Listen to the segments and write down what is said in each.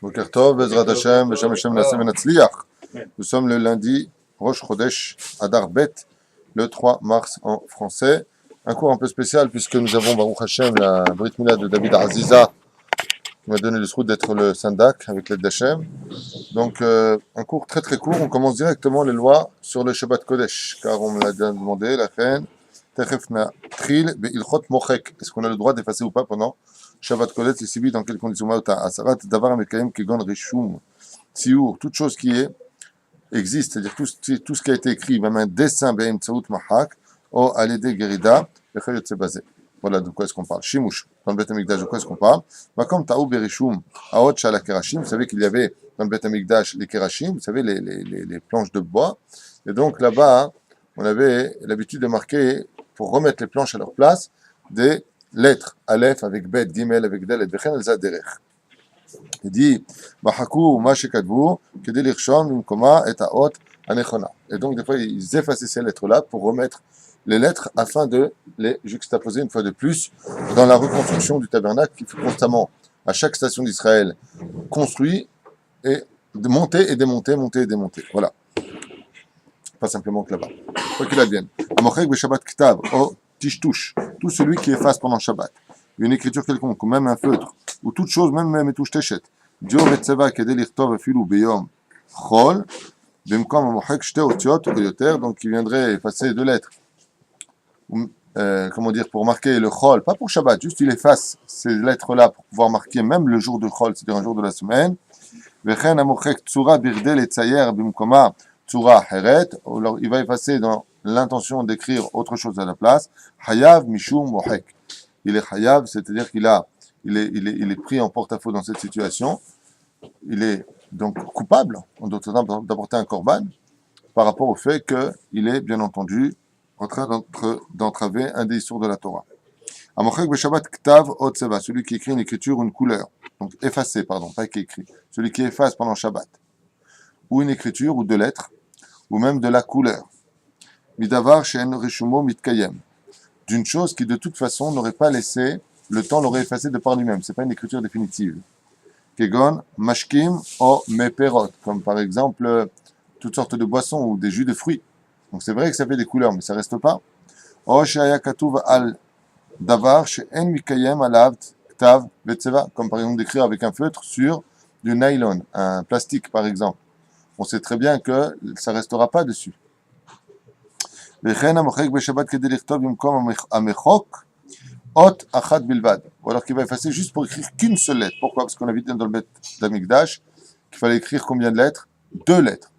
Boker Tov, Bezrat Hashem, Beshem Hashem Naaseh Venatzliach. Nous sommes le lundi, Rosh Chodesh Adar Bet, le 3 mars en français. Un cours un peu spécial puisque nous avons Baruch Hashem, la Brit Mila de David Aziza, qui m'a donné le souhait d'être le Sandak avec l'aide d'Hashem. Donc un cours très très court, on commence directement les lois sur le Shabbat Kodesh, car on me l'a déjà demandé, la reine. Techefna Tril, Be'ilchot Mochek. Est-ce qu'on a le droit d'effacer ou pas pendant Shabbat Kodesh, et si oui, dans quelles conditions? Asarat Davar Mekayem Kegon Rishum Tsiour, toute chose qui existe, c'est-à-dire tout ce qui a été écrit, même un dessin, Be'im Tsaout Mahak, O Alede Gerida, Bechayot Sebazé. Voilà de quoi est-ce qu'on parle. Shimush, dans le Beth Amikdash, de quoi est-ce qu'on parle? Makom Taou Berishum, Aot Shala Kerashim, vous savez qu'il y avait dans le Beth Amikdash les Kerashim, vous savez, les planches de bois, et donc là-bas, on avait l'habitude de marquer, pour remettre les planches à leur place, des lettres, Aleph avec Bet, Gimel avec Dalet, Bechen El Zaderech. Il dit, Bahaku, Mashekadvu, Kedel Irshon, Mimkoma, et Aot, Anechona. Et donc, des fois, ils effaçaient ces lettres-là pour remettre les lettres afin de les juxtaposer une fois de plus dans la reconstruction du tabernacle qui fut constamment, à chaque station d'Israël, construit et monté et démonté, monté et démonté. Voilà. Pas simplement que là-bas. Quoi qu'il advienne. Amochek Beshabbat Ktav, O Tishtouch, tout celui qui efface pendant Shabbat, une écriture quelconque, ou même un feutre, ou toute chose, même Metouch Teshet, Dio Vetseva Kedel Irtov Afilu Beyom Chol, Bemkom Amochek Shte Otiot, ou Yoter, donc qui viendrait effacer deux lettres. Comment dire, pour marquer le Chol, pas pour Shabbat, juste il efface ces lettres-là pour pouvoir marquer même le jour de Chol, c'est-à-dire un jour de la semaine. Vechen Amochek Tsura Birdel et Tsayer Bimkoma Tsura Heret, il va effacer dans l'intention d'écrire autre chose à la place. Hayav Mishum Mohek. Il est Hayav, c'est-à-dire qu'il est pris en porte-à-faux dans cette situation. Il est donc coupable, en d'autres termes, d'apporter un korban par rapport au fait qu'il est, bien entendu, en train d'entraver un des issours de la Torah. Amochek Beshabbat Ktav Otseva, celui qui écrit une écriture ou une couleur. Donc effacé, pardon, pas qui écrit. Celui qui efface pendant Shabbat. Ou une écriture, ou deux lettres, ou même de la couleur. Midavar She'en Rishumo Mitkayem. D'une chose qui de toute façon n'aurait pas laissé, le temps l'aurait effacé de par lui-même. C'est pas une écriture définitive. Kegon Mashkim o Meperot, comme par exemple toutes sortes de boissons ou des jus de fruits. Donc c'est vrai que ça fait des couleurs, mais ça reste pas. O She'aya Katuv al Davar She'en Mikayem alav Ktav Vetseva, comme par exemple d'écrire avec un feutre sur du nylon, un plastique par exemple. On sait très bien que ça restera pas dessus. Vechen amochek beshabbat kedei lichtov bimkom amechok ot achat bilvad. Ou alors qu'il va effacer juste pour écrire qu'une seule lettre. Pourquoi? Parce qu'on a vu dans le Beth d'Amikdash qu'il fallait écrire combien de lettres? Deux lettres.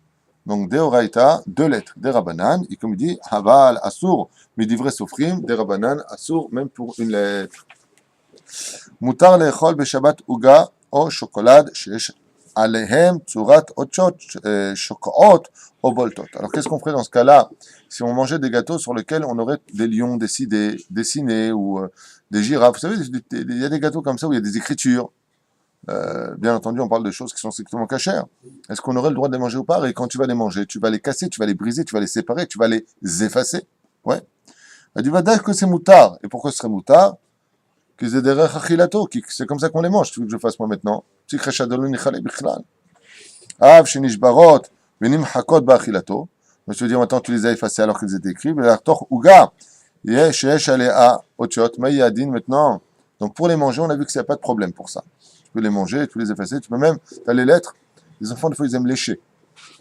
Donc de Oraita, deux lettres. Des Rabanan, et comme il dit, Haval Asur, midivre sofrim, des Rabanan Asur, même pour une lettre. Mutar lechol beshabbat uga o chocolade sheesh alehem tsurat otchot chocoot o boltot. Alors qu'est-ce qu'on ferait dans ce cas-là si on mangeait des gâteaux sur lesquels on aurait des lions dessinés ou des girafes? Vous savez, il y a des gâteaux comme ça où il y a des écritures. Bien entendu, on parle de choses qui sont strictement cachères. Est-ce qu'on aurait le droit de les manger ou pas? Et quand tu vas les manger, tu vas les casser, tu vas les briser, tu vas les séparer, tu vas les effacer. Ouais. Elle dit, va dire que c'est moutard. Et pourquoi ce serait moutard? C'est comme ça qu'on les mange. Tu veux que je fasse moi maintenant? Av shenishbarot venimchakot ba'achilato. Je veux dire maintenant tu les as effacés alors qu'ils étaient écrits. Maintenant. Donc pour les manger, on a vu que ça n'y a pas de problème pour ça. Tu peux les manger, tu peux les effacer, tu peux même, tu as les lettres. Les enfants, des fois, ils aiment lécher.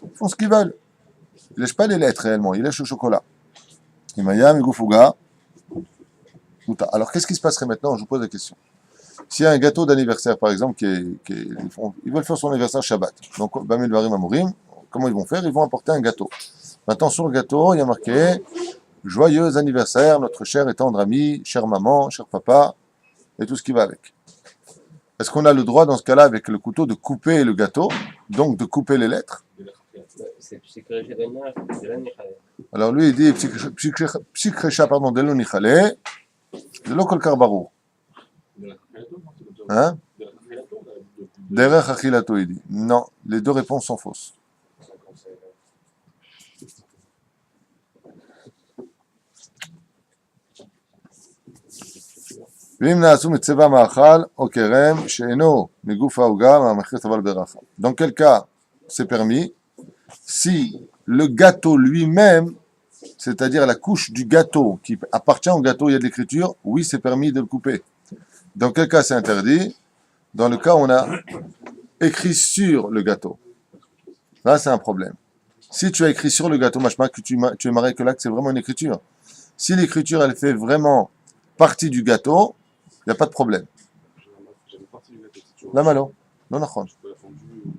Ils font ce qu'ils veulent. Ils ne lèchent pas les lettres réellement, ils lèchent le chocolat. Alors qu'est-ce qui se passerait maintenant? Je vous pose la question. S'il y a un gâteau d'anniversaire, par exemple, ils veulent faire son anniversaire Shabbat. Donc, Bamil Barim Amorim, comment ils vont faire? Ils vont apporter un gâteau. Maintenant, sur le gâteau, il y a marqué joyeux anniversaire, notre cher et tendre ami, chère maman, cher papa, et tout ce qui va avec. Est-ce qu'on a le droit, dans ce cas-là, avec le couteau, de couper le gâteau, donc de couper les lettres? Alors lui, il dit Psikrecha, pardon, Delo Nichale, Delo Kolkar Barou. Hein? Derech Achilato, il dit. Non, les deux réponses sont fausses. ואם נעשו מצבע מאכל או כרם שאינו מגוף העוגה מהמחיר אבל ברכה. Dans quel cas c'est permis si le gâteau lui-même, c'est-à-dire la couche du gâteau qui appartient au gâteau, il y a de l'écriture, oui c'est permis de le couper. Dans quel cas c'est interdit? Dans le cas où on a écrit sur le gâteau. Là c'est un problème. Si tu as écrit sur le gâteau, machma, que tu aimerais que là que c'est vraiment une écriture. Si l'écriture elle fait vraiment partie du gâteau, il n'y a pas de problème. La malo. Non, non,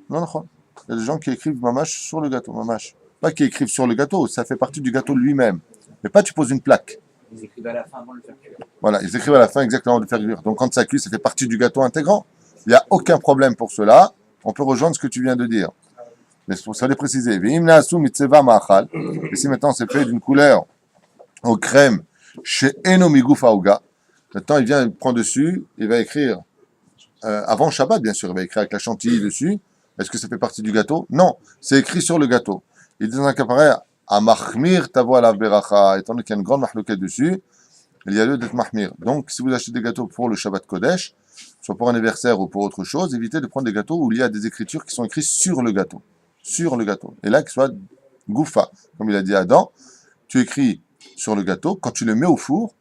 non. Il y a des gens qui écrivent mamache sur le gâteau, mamache. Pas qui écrivent sur le gâteau, ça fait partie du gâteau lui-même. Mais pas tu poses une plaque. Ils écrivent à la fin avant de le faire cuire. Voilà, ils écrivent à la fin exactement de le faire cuire. Donc quand ça cuit, ça fait partie du gâteau intégrant. Il n'y a aucun problème pour cela. On peut rejoindre ce que tu viens de dire. Mais c'est pour ça de préciser. Et si maintenant c'est fait d'une couleur au crème chez Enomigouf Aouga, maintenant il vient, il prend dessus, il va écrire, avant Shabbat bien sûr, il va écrire avec la chantilly dessus. Est-ce que ça fait partie du gâteau? Non, c'est écrit sur le gâteau. Il dit dans un cas pareil, à mahmir tavo ala beracha, étant donné qu'il y a une grande mahlouquette dessus, il y a lieu d'être mahmir. Donc si vous achetez des gâteaux pour le Shabbat Kodesh, soit pour un anniversaire ou pour autre chose, évitez de prendre des gâteaux où il y a des écritures qui sont écrites sur le gâteau. Sur le gâteau. Et là, qu'il soit goufa, comme il a dit à Adam, tu écris sur le gâteau, quand tu le mets au four,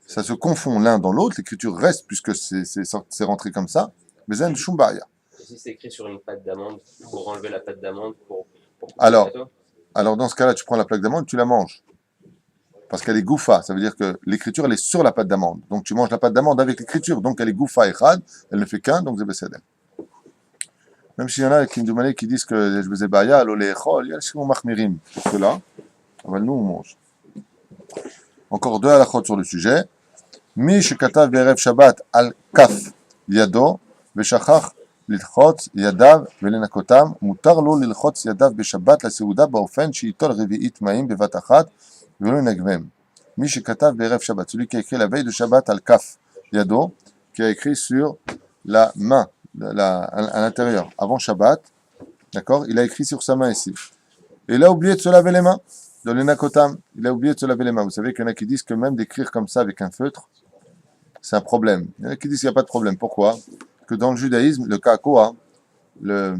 ça se confond l'un dans l'autre, l'écriture reste puisque c'est rentré comme ça, mais c'est un shumbaya. Si c'est écrit sur une pâte d'amande, pour enlever la pâte d'amande, pour alors dans ce cas-là, tu prends la plaque d'amande, tu la manges. Parce qu'elle est goufa, ça veut dire que l'écriture, elle est sur la pâte d'amande. Donc tu manges la pâte d'amande avec l'écriture, donc elle est goufa et khad, elle ne fait qu'un, donc c'est bessédem. Même s'il y en a qui me demandaient, qui disent que je faisais baya, l'olé echol, il y a qui sont machmirim pour cela. Nous, on mange. Encore deux halakhot sur le sujet. Mi shekatav be'erev Shabbat al kaf yado v'shachach lilchotz yadav v'lenakotam mutar lo lilchotz yadav b'Shabbat la-seuda ba'ofen she'itol revi'it ma'im bevat achat v'lo yenagvem. Mi shekatav be'erev Shabbat, celui qui a écrit la veille de Shabbat al kaf yado, qui a écrit sur la main, à l'intérieur, avant Shabbat, d'accord, il a écrit sur sa main ici. Et il a oublié de se laver les mains. Dans les Nakotam, il a oublié de se laver les mains. Vous savez qu'il y en a qui disent que même d'écrire comme ça avec un feutre, c'est un problème. Il y en a qui disent qu'il n'y a pas de problème. Pourquoi? Que dans le judaïsme, le kakoa, le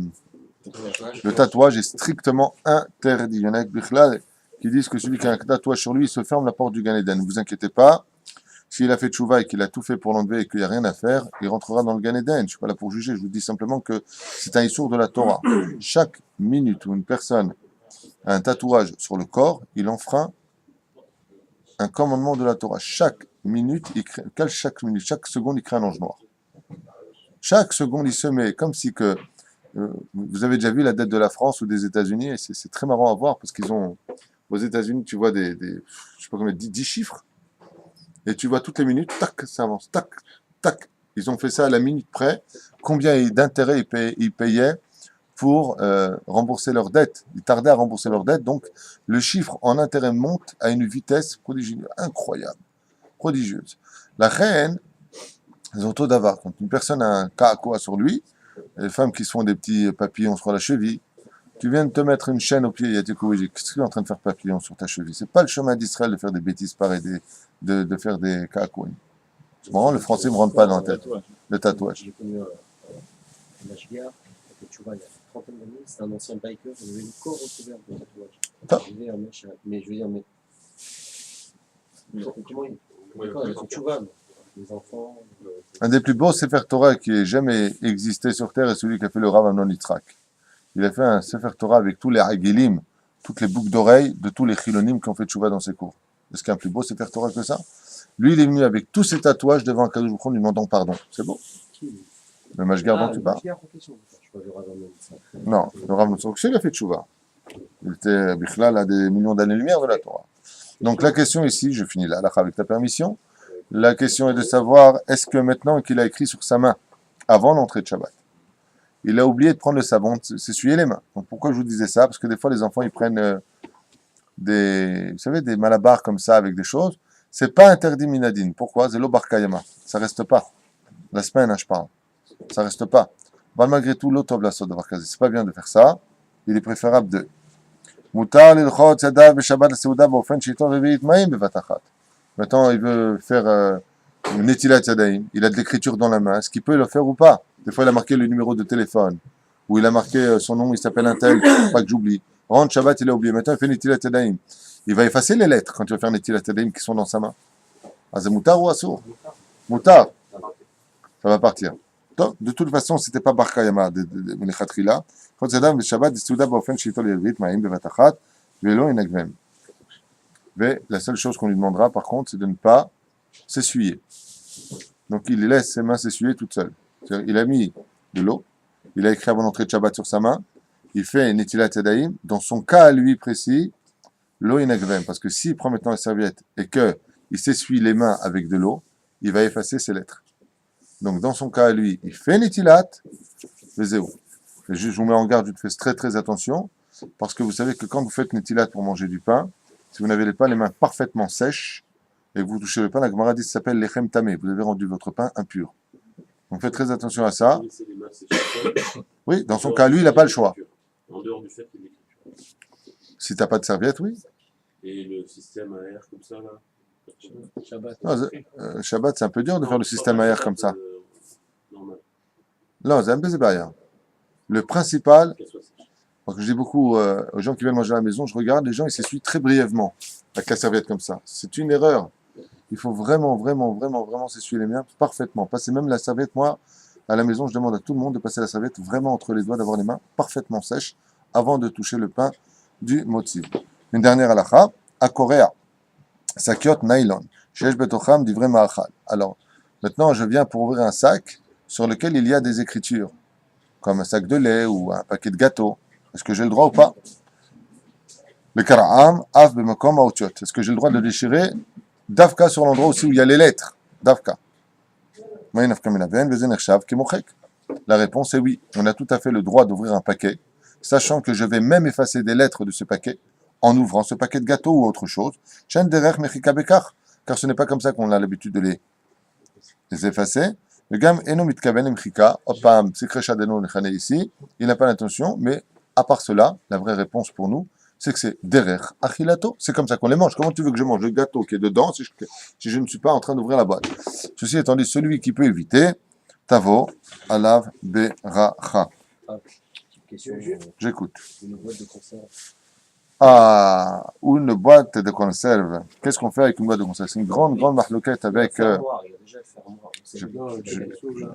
tatouage est strictement interdit. Il y en a qui disent que celui qui a un tatouage sur lui, il se ferme la porte du Gan Eden. Ne vous inquiétez pas. S'il a fait tchouva et qu'il a tout fait pour l'enlever et qu'il n'y a rien à faire, il rentrera dans le Gan Eden. Je ne suis pas là pour juger, je vous dis simplement que c'est un issour de la Torah. Chaque minute où une personne a un tatouage sur le corps, il enfreint un commandement de la Torah. Chaque seconde, il crée un ange noir. Chaque seconde, il se met comme si que... vous avez déjà vu la dette de la France ou des États-Unis, et c'est très marrant à voir, parce qu'ils ont... Aux États-Unis, tu vois je sais pas combien, 10 chiffres, et tu vois toutes les minutes, tac, ça avance, tac, tac. Ils ont fait ça à la minute près. Combien d'intérêts ils payaient pour rembourser leurs dettes. Ils tardaient à rembourser leurs dettes, donc le chiffre en intérêt monte à une vitesse prodigieuse, incroyable, prodigieuse. La reine, les autos d'avar, quand une personne a un kakoa sur lui, les femmes qui se font des petits papillons sur la cheville, tu viens de te mettre une chaîne au pied, qu'est-ce que tu es en train de faire papillon sur ta cheville? C'est pas le chemin d'Israël de faire des bêtises pareilles, de faire des kakoa. C'est marrant, le français ne me rentre pas dans la tête. Le tatouage. J'ai connu un HGR, tu vois, il y a une trentaine d'années, c'est un ancien biker, il avait le corps recouvert de tatouage. Mais je veux dire, comment il tu vois, les enfants. Un des plus beaux Sefer Torah qui ait jamais existé sur terre est celui qu'a fait le Rav Amnon Yitzhak. Il a fait un Sefer Torah avec tous les hagilim, toutes les boucles d'oreilles de tous les chilonim qui ont fait tchouva dans ses cours. Est-ce qu'il y a un plus beau Sefer Torah que ça? Lui, il est venu avec tous ses tatouages devant un Kadosh Baruch Hu, lui demandant pardon. C'est beau? Le Mashgar dont tu parles? Non, le Rav Amnon Yitzhak, il a fait tchouva. Il était Bichlal à des millions d'années-lumière de la Torah. Donc la question ici, je finis là, avec ta permission. La question est de savoir, est-ce que maintenant qu'il a écrit sur sa main, avant l'entrée de Shabbat, il a oublié de prendre le savon, de s'essuyer les mains. Donc pourquoi je vous disais ça? Parce que des fois les enfants ils prennent vous savez, des malabars comme ça avec des choses. C'est pas interdit minadine. Pourquoi? C'est l'obarkayama. Ça reste pas. La semaine, je parle. Ça reste pas. Malgré tout, l'otov la sod c'est pas bien de faire ça. Il est préférable de Mutar lilchot yadav b'Shabbat la-seuda ba'ofen she'itol revi'it ma'im bevat achat. Maintenant, il veut faire Netilat Yadayim, il a de l'écriture dans la main, est-ce qu'il peut le faire ou pas? Des fois, il a marqué le numéro de téléphone, ou il a marqué son nom, il s'appelle un tel, pas que j'oublie. Rentre Shabbat, il a oublié. Maintenant, il fait Netilat Yadayim. Il va effacer les lettres quand il va faire Netilat Yadayim qui sont dans sa main. Ah, c'est Moutar ou Assour? Moutar. Ça va partir. Donc, de toute façon, c'était pas Bar Kayama de Melechatchila. Quand c'est dans Shabbat, il souda b'ofen shitol yelvit ma'im bevatachat velo inagvem. Mais la seule chose qu'on lui demandera, par contre, c'est de ne pas s'essuyer. Donc, il laisse ses mains s'essuyer toutes seules. C'est-à-dire, il a mis de l'eau, il a écrit avant l'entrée de Shabbat sur sa main, il fait Netilat Yadayim. Dans son cas à lui précis, l'eau inagvem. Parce que s'il prend maintenant la serviette et qu'il s'essuie les mains avec de l'eau, il va effacer ses lettres. Donc, dans son cas à lui, il fait Netilat, Vezéou. Je vous mets en garde, je fais très très attention, parce que vous savez que quand vous faites Netilat pour manger du pain, si vous n'avez pas les mains parfaitement sèches, et que vous touchez le pain, la Gemara dit que ça s'appelle lechem tamé. Vous avez rendu votre pain impur. Donc faites très attention à ça. Oui, dans son cas, lui, il n'a pas le choix. En dehors du fait qu'il y a l'écriture. Si tu n'as pas de serviette, oui. Et le système à air comme ça, là Shabbat. Non, Shabbat, c'est un peu dur de faire le système à air comme ça. Normal. Non, c'est un peu rien. Le principal, Qu'elle soit sèche. parce que je dis beaucoup aux gens qui viennent manger à la maison, je regarde, les gens, ils s'essuient très brièvement avec la serviette comme ça. C'est une erreur. Il faut vraiment s'essuyer les mains parfaitement. Passer même la serviette, moi, à la maison, je demande à tout le monde de passer la serviette vraiment entre les doigts, d'avoir les mains parfaitement sèches avant de toucher le pain du motzi. Une dernière halakha, à Coréa, sakiot nylon, shesh betocham divrei ma'achal. Alors, maintenant, je viens pour ouvrir un sac sur lequel il y a des écritures, comme un sac de lait ou un paquet de gâteaux. Est-ce que j'ai le droit ou pas? Le kara'am, af b'makom ha'otiot. Est-ce que j'ai le droit de le déchirer? Davka sur l'endroit aussi où il y a les lettres. Davka. La réponse est oui. On a tout à fait le droit d'ouvrir un paquet, sachant que je vais même effacer des lettres de ce paquet en ouvrant ce paquet de gâteaux ou autre chose. Car ce n'est pas comme ça qu'on a l'habitude de les effacer. Le gam eno mitkaven mchika, opam sikresha-deno nechane ici, il n'a pas l'intention, mais à part cela, la vraie réponse pour nous, c'est que c'est derer achilato. C'est comme ça qu'on les mange. Comment tu veux que je mange le gâteau qui est dedans si je ne suis pas en train d'ouvrir la boîte? Ceci étant dit, celui qui peut éviter, tavo alav beracha. Petite question. J'écoute. Une boîte de conserve. Ah, une boîte de conserve. Qu'est-ce qu'on fait avec une boîte de conserve? C'est une grande mahloquette avec... Il y a déjà le fermoir. C'est je- dedans, je- le dessous, là.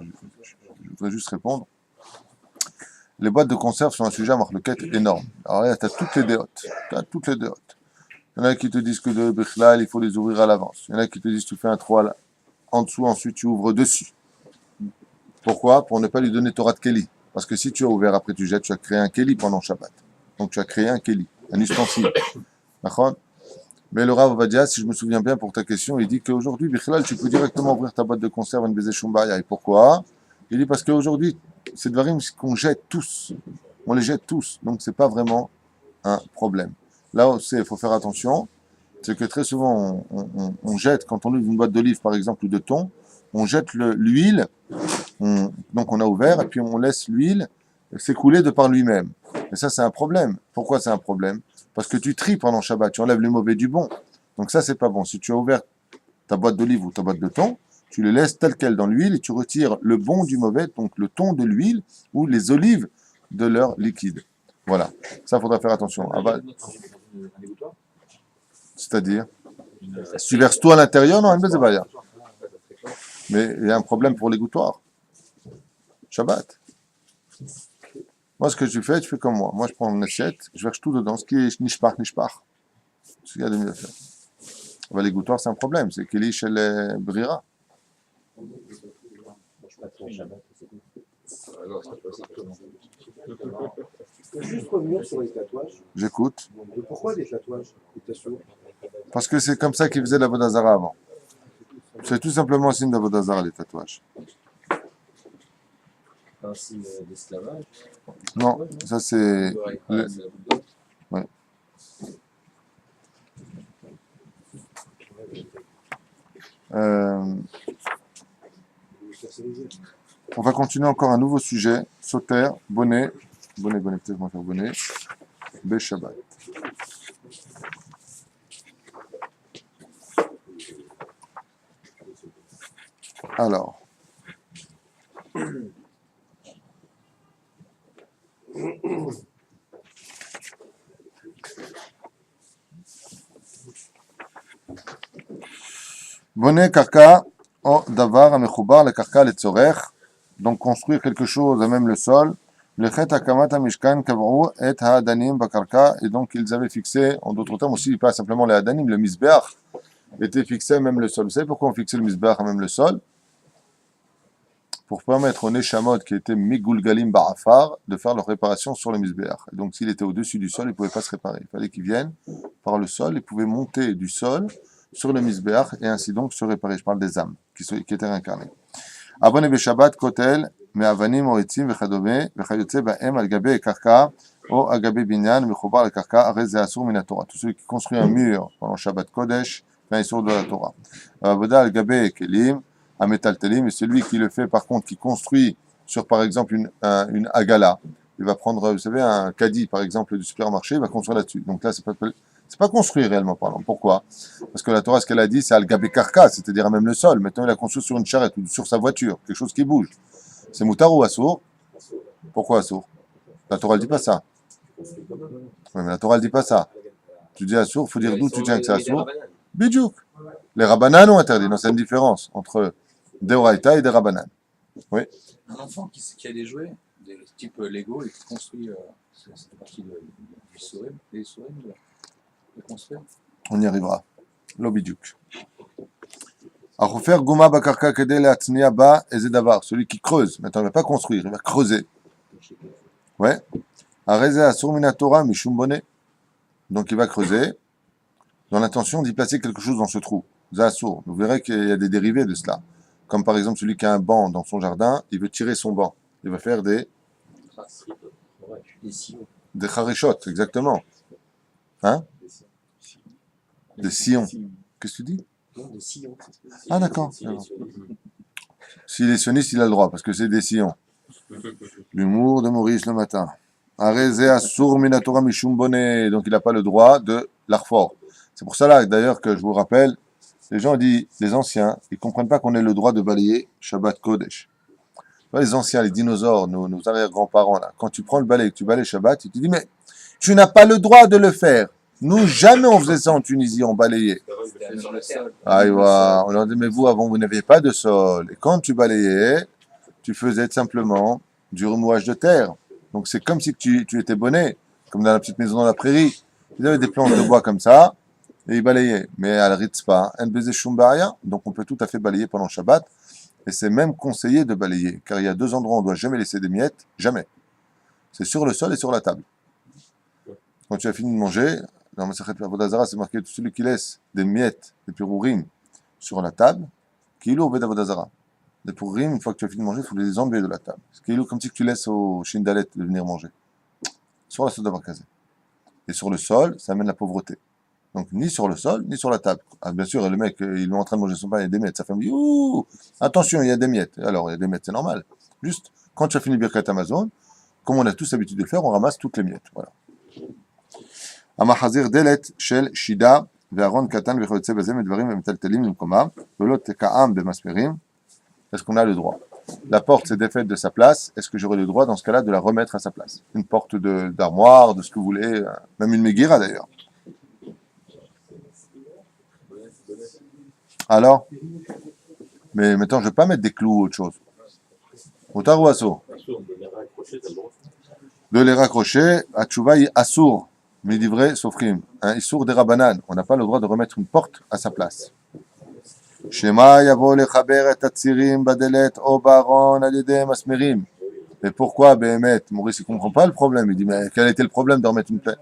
Je voudrais juste répondre. Les boîtes de conserve sont un sujet à mahloquette énorme. Alors là, tu as toutes les déotes. Il y en a qui te disent que de Bichlal, il faut les ouvrir à l'avance. Il y en a qui te disent tu fais un trou en dessous, ensuite tu ouvres dessus. Pourquoi? Pour ne pas lui donner Torah de Kéli. Parce que si tu as ouvert, après tu jettes, tu as créé un Kéli pendant Shabbat. Donc tu as créé un Kéli, un ustensile. D'accord? Mais le Rav Ovadia, si je me souviens bien pour ta question, il dit qu'aujourd'hui, Bichlal, tu peux directement ouvrir ta boîte de conserve en baiser Shumbaya. Et pourquoi? Il dit parce qu'aujourd'hui, c'est de varim qu'on jette tous. On les jette tous. Donc c'est pas vraiment un problème. Là aussi, il faut faire attention. C'est que très souvent, on jette, quand on ouvre une boîte d'olives par exemple ou de thon, on jette l'huile, donc on a ouvert, et puis on laisse l'huile s'écouler de par lui-même. Et ça, c'est un problème. Pourquoi c'est un problème? Parce que tu tries pendant Shabbat, tu enlèves le mauvais du bon. Donc ça, c'est pas bon. Si tu as ouvert ta boîte d'olives ou ta boîte de thon, tu les laisses telles quelles dans l'huile et tu retires le bon du mauvais, donc le thon de l'huile ou les olives de leur liquide. Voilà. Ça, faudra faire attention. Ah bah, c'est-à-dire, si tu verses tout à l'intérieur, non, c'est pas bien. Mais il y a un problème pour l'égouttoir. Shabbat. Moi, ce que tu fais comme moi. Moi, je prends une assiette, je verse tout dedans, ce qui est nishpach. Ce qu'il y a de mieux à faire. Bah, l'égouttoir, c'est un problème. C'est qu'il est chez les brira. Moi, je passe mon Shabbat. C'est cool. Ah non, c'est pas possible. Je peux juste revenir sur les tatouages. J'écoute. Mais pourquoi des tatouages? Parce que c'est comme ça qu'ils faisaient la Vodazara avant. C'est tout simplement un signe de Vodazara, les tatouages. Un signe d'esclavage. Non, ça c'est... le- Ouais. On va continuer encore un nouveau sujet. Sauter, bonnet, peut-être on va faire bonnet. Beshabbat. Alors. Bonnet karka o davar amechoubar le karka le tzorech. Donc construire quelque chose à même le sol. Le chet akamat mishkan kavrou et ha'adanim bakarka. Et donc ils avaient fixé, en d'autres termes aussi, pas simplement les ha'adanim, le misbeach était fixé à même le sol. Vous savez pourquoi on fixait le misbeach à même le sol? Pour permettre aux neshamot qui étaient migulgalim ba'afar de faire leur réparation sur le misbeach. Et donc s'il était au-dessus du sol, il ne pouvait pas se réparer. Il fallait qu'ils viennent par le sol, ils pouvaient monter du sol sur le misbeach et ainsi donc se réparer. Je parle des âmes qui étaient réincarnées. Abonne Beshabbat kotel me'avanim oitzim vechadome vechayotze ba'em al gabe karka ou al gabe binyan mechobar al karka arez ze asur min Torah. Tout celui qui construit un mur pendant Shabbat Kodesh fait un sourd de la Torah. Avoda al gabe kelim à Metaltelim, et celui qui le fait par contre, qui construit sur par exemple une agala, il va prendre, vous savez, un caddie par exemple du supermarché, il va construire là-dessus. Donc là, c'est pas construit réellement parlant. Pourquoi? Parce que la Torah, ce qu'elle a dit, c'est al-gabé karka, c'est-à-dire à même le sol. Maintenant, il a construit sur une charrette ou sur sa voiture, quelque chose qui bouge. C'est moutar ou assour? Pourquoi assour? La Torah, elle dit pas ça. Oui, mais la Torah, elle dit pas ça. Tu dis assour, il faut dire d'où tu tiens que c'est assour. Bidjouk. Les Rabbanan ont interdit. Non, c'est une différence entre des Oraïta et des Rabbanan. Oui. Un enfant qui a des jouets, des type Lego, et qui construit, c'est partie du sourim, des sourim, de construire. On y arrivera. L'obidjouk. Achofer Gouma Bakarka Kedele Atznia Ba Ezedavar. Celui qui creuse. Maintenant, il ne va pas construire, il va creuser. Ouais. Areze Asur Minatora Mishum Bonnet. Donc, il va creuser dans l'intention d'y placer quelque chose dans ce trou. Zasour. Vous verrez qu'il y a des dérivés de cela. Comme par exemple celui qui a un banc dans son jardin, il veut tirer son banc. Il va faire des sillons. Des harishot, exactement. Hein? Des sillons. Qu'est-ce que tu dis? Non, des sillons. Ah d'accord. S'il est sioniste, il a le droit, parce que c'est des sillons. L'humour de Maurice le matin. Areze Asur Minatora Mishum Bonnet. Donc il n'a pas le droit de l'arfor. C'est pour ça d'ailleurs que je vous rappelle, les gens disent, les anciens, ils ne comprennent pas qu'on ait le droit de balayer Shabbat Kodesh. Les anciens, les dinosaures, nos arrière-grands-parents, là, quand tu prends le balai et que tu balayes Shabbat, ils te disent, mais tu n'as pas le droit de le faire. Nous, jamais on faisait ça en Tunisie, on balayait. Ah, on leur dit, mais vous, avant, vous n'aviez pas de sol. Et quand tu balayais, tu faisais simplement du remouage de terre. Donc c'est comme si tu étais bonnet, comme dans la petite maison dans la prairie. Ils avaient des planches de bois comme ça, et ils balayaient. Mais à la Ritzpa, donc on peut tout à fait balayer pendant Shabbat, et c'est même conseillé de balayer, car il y a deux endroits où on ne doit jamais laisser des miettes, jamais. C'est sur le sol et sur la table. Quand tu as fini de manger, dans Masechet Avodah Zarah, c'est marqué, celui qui laisse des miettes, des pirourim, sur la table, Kilo Obed Avodah Zarah. Les pirourim, une fois que tu as fini de manger, il faut les enlever de la table. C'est Kilo comme si tu laisses au Shindalet de venir manger. Sur la Soda Barkazé. Et sur le sol, ça amène la pauvreté. Donc, ni sur le sol, ni sur la table. Ah, bien sûr, le mec, il est en train de manger son pain, il y a des miettes. Sa femme dit, ouh, attention, il y a des miettes. Alors, il y a des miettes, c'est normal. Juste, quand tu as fini Birkat Amazon, comme on a tous l'habitude de le faire, on ramasse toutes les miettes. Voilà. Amachazir delet shel shida, ve'aron katan ve'chayotze bazem edvarim ve'metaltelim limkoma, ve'lo teka'am be'masmerim. Est-ce qu'on a le droit? La porte s'est défaite de sa place. Est-ce que j'aurai le droit, dans ce cas-là, de la remettre à sa place? Une porte d'armoire, de ce que vous voulez, même une Megira d'ailleurs. Alors? Mais maintenant, je ne vais pas mettre des clous ou autre chose. Motar ou assour? De les raccrocher, à Tchouvaï assour, mais livré sofrim. Un issour des Rabbanan. On n'a pas le droit de remettre une porte à sa place. Shema yavo lechaber et atzirim badelet o baron alidem asmerim. Et pourquoi, Béhémet? Maurice, il ne comprend pas le problème. Il dit, mais quel était le problème de remettre une plaie?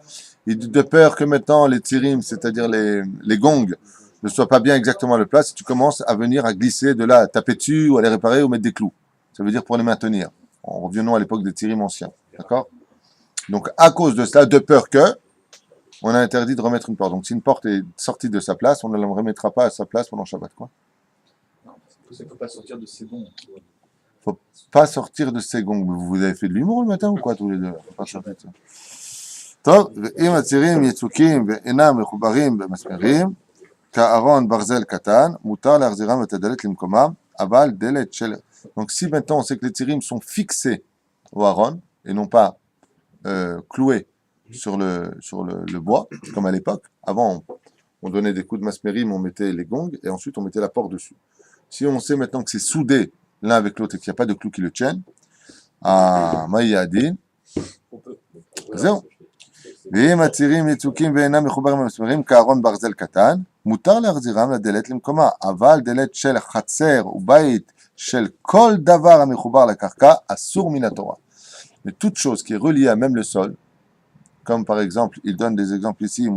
Il dit, de peur que maintenant les tzirim, c'est-à-dire les gongs, ne soient pas bien exactement à la place, tu commences à venir à glisser de là, à taper dessus, ou à les réparer, ou mettre des clous. Ça veut dire pour les maintenir. En revenant à l'époque des tzirim anciens. D'accord? Donc, à cause de cela, de peur que, on a interdit de remettre une porte. Donc, si une porte est sortie de sa place, on ne la remettra pas à sa place pendant Shabbat, quoi. Non, ça ne peut pas sortir de ses bons. Faut pas sortir de ses gongs. Vous avez fait de l'humour le matin ou quoi, tous les deux? Faut pas sortir de ça. טוב, ואם הצירים יצוקים ואינם מחוברים במסמרים, כארון ברזל קטן, מותר להחזירם את הדלת למקומם, aval delet shel. Donc si maintenant on sait que les tzirim sont fixés au haron et non pas cloués sur le bois, comme à l'époque. Avant, on donnait des coups de masmérim, on mettait les gongs et ensuite on mettait la porte dessus. Si on sait maintenant que c'est soudé l'un avec l'autre et qu'il n'y a pas de clous qui le tiennent, ah, maïadin, זהו. ואם הצירים יצוקים ואינם מחוברים במסמרים כארון ברזל קטן, מותר להחזירם לדלת למקומה, אבל דלת של חצר ובית של כל דבר המחובר לקרקע אסור מן התורה. Mais toute chose qui est reliée à même le sol, comme par exemple, il donne des exemples ici,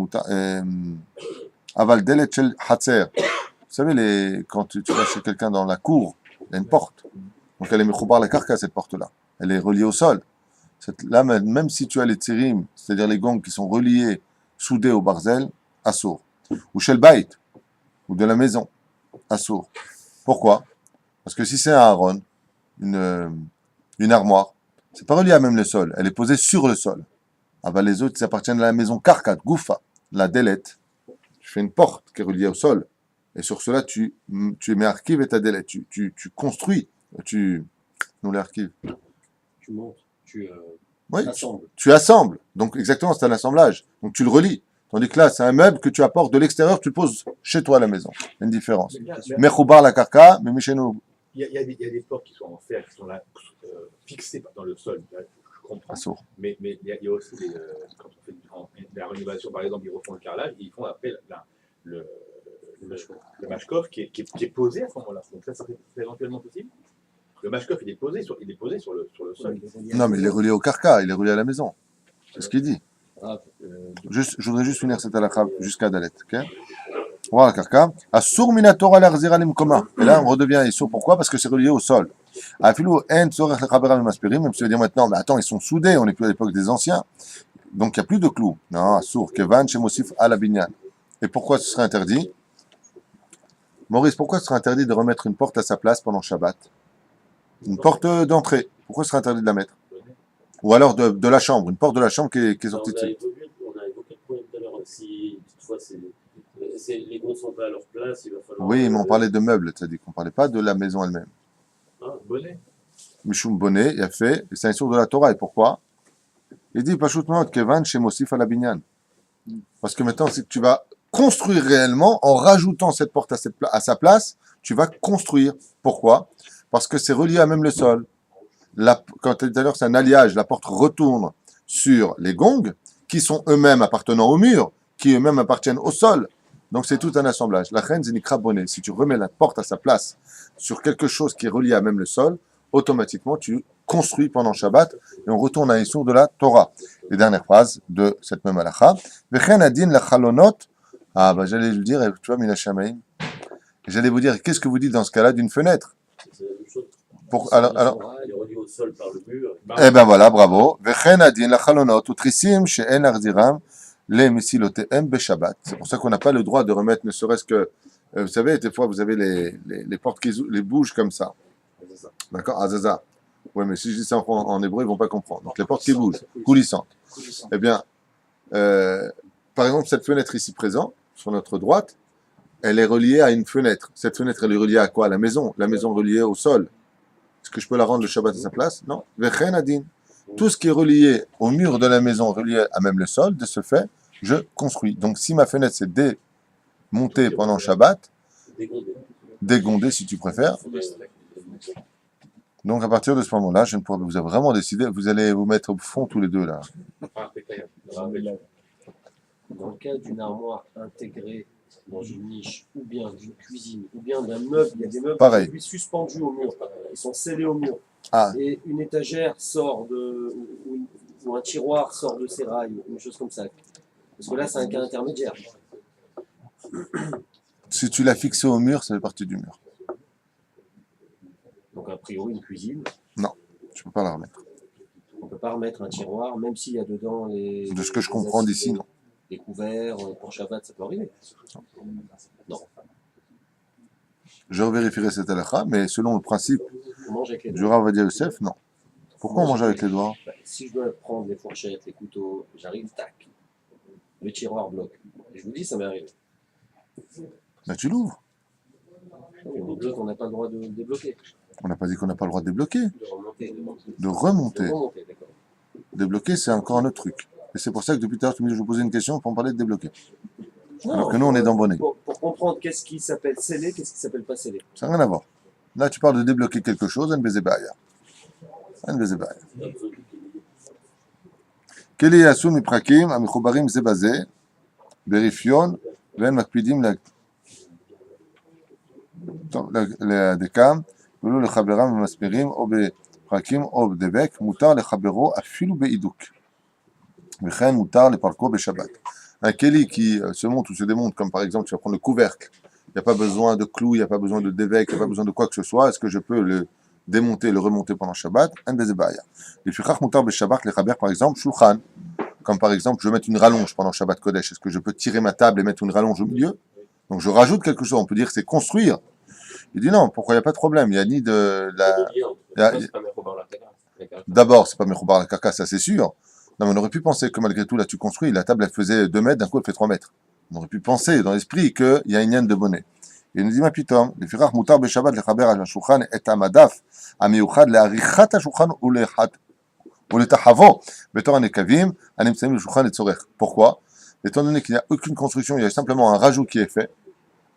aval delet shel hatzer. Vous savez, quand tu vas chez quelqu'un dans la cour, il y a une porte. Donc elle est mechoubar la karka, cette porte-là. Elle est reliée au sol. Là, même si tu as les tsirim, c'est-à-dire les gongs qui sont reliés, soudés au barzel, assour. Ou shel bait, ou de la maison, assour. Pourquoi? Parce que si c'est un haron, une armoire, c'est pas relié à même le sol, elle est posée sur le sol. Ah bah les autres, ça appartient à la maison karkat, goufa, la délette. Tu fais une porte qui est reliée au sol, et sur cela, tu mets archive et ta délette. Tu construis, nous l'archive. Tu montes, tu Oui, assembles. tu assembles. Donc exactement, c'est un assemblage. Donc tu le relis. Tandis que là, c'est un meuble que tu apportes de l'extérieur, tu le poses chez toi à la maison. Il y a une différence. Mechoubar la karka, mais chez nous. Il y a des portes qui sont en fer, qui sont là, fixées dans le sol. Là, je comprends. Assour. Mais il y a aussi quand on fait la rénovation, par exemple, ils refont le carrelage, et ils font après le mashkov qui est posé à ce moment-là. Donc ça serait éventuellement possible. Le mashkov, il est posé sur le sol. Non, mais il est relié au karka, il est relié à la maison. C'est ce qu'il dit. Ah, Je voudrais juste finir cette halakha jusqu'à Dalet. Ok? Voilà, karka. Assour minatora l'arzira limkoma. Et là, on redevient issour. Pourquoi? Parce que c'est relié au sol. Afilou en tzorech lechabera mimaspirim. Même si tu veux dire maintenant, mais attends, ils sont soudés, on n'est plus à l'époque des anciens. Donc il n'y a plus de clous. Non, assour. Kevan shemosif ala binyan. Et pourquoi ce serait interdit? Maurice, pourquoi ce serait interdit de remettre une porte à sa place pendant Shabbat? Une porte d'entrée. Pourquoi ce serait interdit de la mettre? Ou alors de la chambre, une porte de la chambre qui est sortie de On a évoqué le point tout à l'heure. Si toutefois les gonds ne sont pas à leur place, il va falloir. Oui, mais on parlait de meubles, c'est-à-dire qu'on ne parlait pas de la maison elle-même. Ah, bonnet. Mishum bonnet, il a fait, et c'est un sourd de la Torah. Et pourquoi? Il dit, Pashut Mot, Kevan, Shemosif à la binyan. Parce que maintenant, c'est que tu vas construire réellement, en rajoutant cette porte à sa place, tu vas construire. Pourquoi? Parce que c'est relié à même le sol. Quand tout à l'heure, c'est un alliage, la porte retourne sur les gongs, qui sont eux-mêmes appartenant au mur, qui eux-mêmes appartiennent au sol. Donc c'est tout un assemblage. La reine Zenikra bonnet, si tu remets la porte à sa place sur quelque chose qui est relié à même le sol, automatiquement tu construis pendant Shabbat et on retourne à l'histoire de la Torah. Les dernières phrases de cette même halakha. Vechen adin la chalonot. Ah bah j'allais le dire, tu vois, Mina Shamaim. J'allais vous dire, qu'est-ce que vous dites dans ce cas-là d'une fenêtre? C'est la même chose. Alors, Il est relié au sol par le mur. eh ben voilà, bravo. Vechen adin la chalonot utrisim she'en arziram les mesilotehem beshabbat. C'est pour ça qu'on n'a pas le droit de remettre, ne serait-ce que, vous savez, des fois vous avez les portes qui les bougent comme ça. D'accord, Azaza. Oui, mais si je dis ça en hébreu, ils vont pas comprendre. Donc les portes qui bougent, coulissantes. Eh bien, par exemple, cette fenêtre ici présente, sur notre droite, elle est reliée à une fenêtre. Cette fenêtre, elle est reliée à quoi? À la maison. La maison reliée au sol. Est-ce que je peux la rendre le Shabbat à sa place? Non. Vechen adin. Tout ce qui est relié au mur de la maison, relié à même le sol, de ce fait, je construis. Donc si ma fenêtre s'est démontée pendant Shabbat, dégondée si tu préfères, donc à partir de ce moment-là, je ne pourrai, vous avez vraiment décidé, vous allez vous mettre au fond tous les deux là. Dans le cas d'une armoire intégrée dans une niche, ou bien d'une cuisine, ou bien d'un meuble, il y a des meubles Pareil. qui sont suspendus au mur, ils sont scellés au mur. Ah. Et une étagère sort ou un tiroir sort de ses rails, ou une chose comme ça. Parce que là, c'est un cas intermédiaire. Si tu l'as fixé au mur, ça fait partie du mur. Donc a priori, une cuisine, Tu peux pas la remettre. on ne peut pas remettre un tiroir, même s'il y a dedans les... De ce que je comprends d'ici, non. Les couverts, pour Shabbat, ça peut arriver. Non. Je revérifierai cette halakha, mais selon le principe On mange avec les du doigts. Rav Ovadia Yosef, non. Pourquoi on mange avec les doigts? Bah, si je dois prendre les fourchettes, les couteaux, j'arrive, tac. Le tiroir bloque. Et je vous dis, ça m'est arrivé. Ben tu l'ouvres. On dit qu'on n'a pas le droit de le débloquer. On n'a pas dit qu'on n'a pas le droit de débloquer, De remonter. de remonter. De remonter, d'accord. Débloquer, c'est encore un autre truc. Et c'est pour ça que depuis tout à l'heure, tu me dis, je vais poser une question pour me parler de débloquer. Alors que nous, on est dans Bonnet. Pour comprendre qu'est-ce qui s'appelle scellé, qu'est-ce qui s'appelle pas scellé. Ça n'a rien à voir. Là, tu parles de débloquer quelque chose, NBZ Baya. NBZ Baya. Keli yasu miprakim, amichobarim zebaze, berifion, ven makpidim לדקם, ולא לחברם במסמרים או בפרקים או בדבק, מותר לחברו אפילו בעידוק. וכן מותר לפרקו בשבת. Un keli qui se monte ou se démonte, comme par exemple tu vas prendre le couvercle, il n'y a pas besoin de clous, il n'y a pas besoin de dévec, il n'y a pas besoin de quoi que ce soit, est-ce que je peux le démonter, le remonter pendant Shabbat? Un bezebaya. Et fichach mutar beshabbat lechaber par exemple, shulchan, comme par exemple je veux mettre une rallonge pendant Shabbat Kodesh, est-ce que je peux tirer ma table et mettre une rallonge au milieu? Donc je rajoute quelque chose, on peut dire que c'est construire. Il dit non, pourquoi il n'y a pas de problème, il n'y a ni de la... D'abord, c'est pas Mechoubar la carcasse, ça c'est sûr. Non, mais on aurait pu penser que malgré tout, là tu construis, la table elle faisait 2 mètres, d'un coup elle fait 3 mètres. On aurait pu penser dans l'esprit qu'il y a une yen de bonnet. Et il nous dit, ma pitom, le firach mutar beshabbat lechaber al shulchan et amadaf, amiuchad le'arichat ha-shulchan ou letahavo, betor anekavim, anemtsamim le-shulchan et tzorech. Pourquoi? Étant donné qu'il n'y a aucune construction, il y a simplement un rajout qui est fait,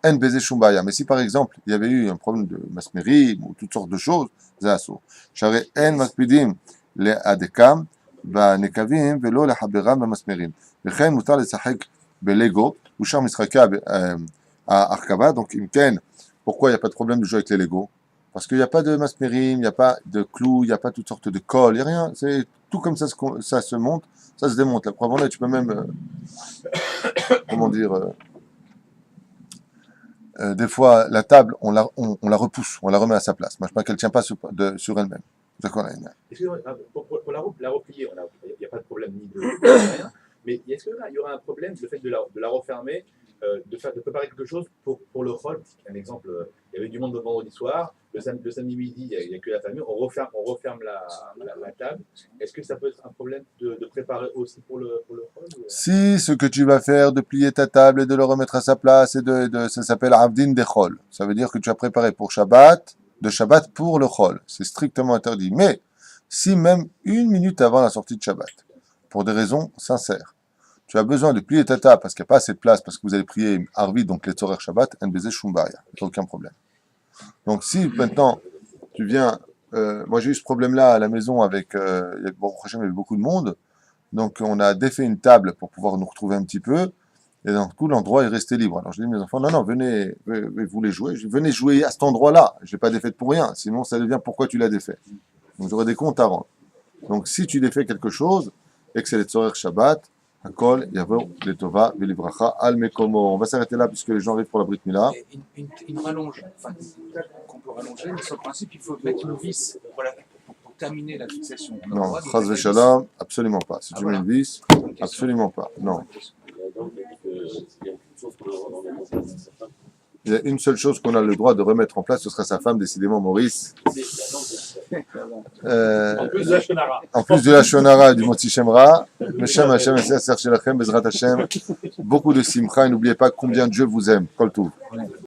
en baiser shumbaya. Mais si par exemple, il y avait eu un problème de masmérim ou toutes sortes de choses, c'est assaut. Share en makpidim le-adekam, והנקבים ולא לחברם במסמרים. וכן מותר לשחק בלגו, ושאר משחקי ההרכבה. Donc, אם כן, pourquoi il n'y a pas de problème de jouer avec les Lego? Parce qu'il n'y a pas de masmérim, il n'y a pas de clous, il n'y a pas toutes sortes de colle, il n'y a rien. C'est tout comme ça, ça se monte, ça se démonte. La preuve en est, tu peux même, comment dire, des fois, la table, on la repousse, on la remet à sa place. Moi, je ne sais pas qu'elle ne tient pas sur elle-même. Pour la replier, il n'y a pas de problème ni de rien, mais est-ce qu'il y aura un problème, le fait de la refermer, de préparer quelque chose pour le rôle? Un exemple, il y avait du monde le vendredi soir, le samedi midi, il n'y a que la famille, on referme la table. Est-ce que ça peut être un problème de préparer aussi pour le rôle? Si ce que tu vas faire, de plier ta table et de le remettre à sa place, ça s'appelle Avdin Dechol. Ça veut dire que tu as préparé pour Shabbat, de Shabbat pour le Chol. C'est strictement interdit. Mais, si même 1 minute avant la sortie de Shabbat, pour des raisons sincères, tu as besoin de plier ta table parce qu'il n'y a pas assez de place, parce que vous allez prier Arvi, donc les Tzorer Shabbat, en baiser Shumbaya. Il n'y a aucun problème. Donc si maintenant, tu viens, moi j'ai eu ce problème-là à la maison avec, bon, il y avait beaucoup de monde, donc on a défait une table pour pouvoir nous retrouver un petit peu, et d'un coup l'endroit est resté libre. Alors je dis à mes enfants, non, venez, vous voulez jouer, venez jouer à cet endroit-là, je ne l'ai pas défait pour rien, sinon ça devient pourquoi tu l'as défait. Donc j'aurais des comptes à rendre. Donc si tu défais quelque chose, et que c'est les Tzorer Shabbat, Hakol, Yavo, Letova, Velibracha, Al Mekomo. On va s'arrêter là puisque les gens arrivent pour la Brit Mila. Une rallonge, enfin, qu'on peut rallonger, mais sur le principe, il faut mettre une vis pour terminer la fixation. Non, Chaz Veshalom, absolument pas. Si tu mets une vis, absolument pas. Non. Il y a une seule chose qu'on a le droit de remettre en place, ce sera sa femme, décidément, Maurice. En plus de la Shonara. En plus de la Shonara et du Motzi Shemra, Meshem Hashem, Esser Shelachem, Bezrat Hashem, beaucoup de simcha, et n'oubliez pas combien Dieu vous aime. Kol Tov.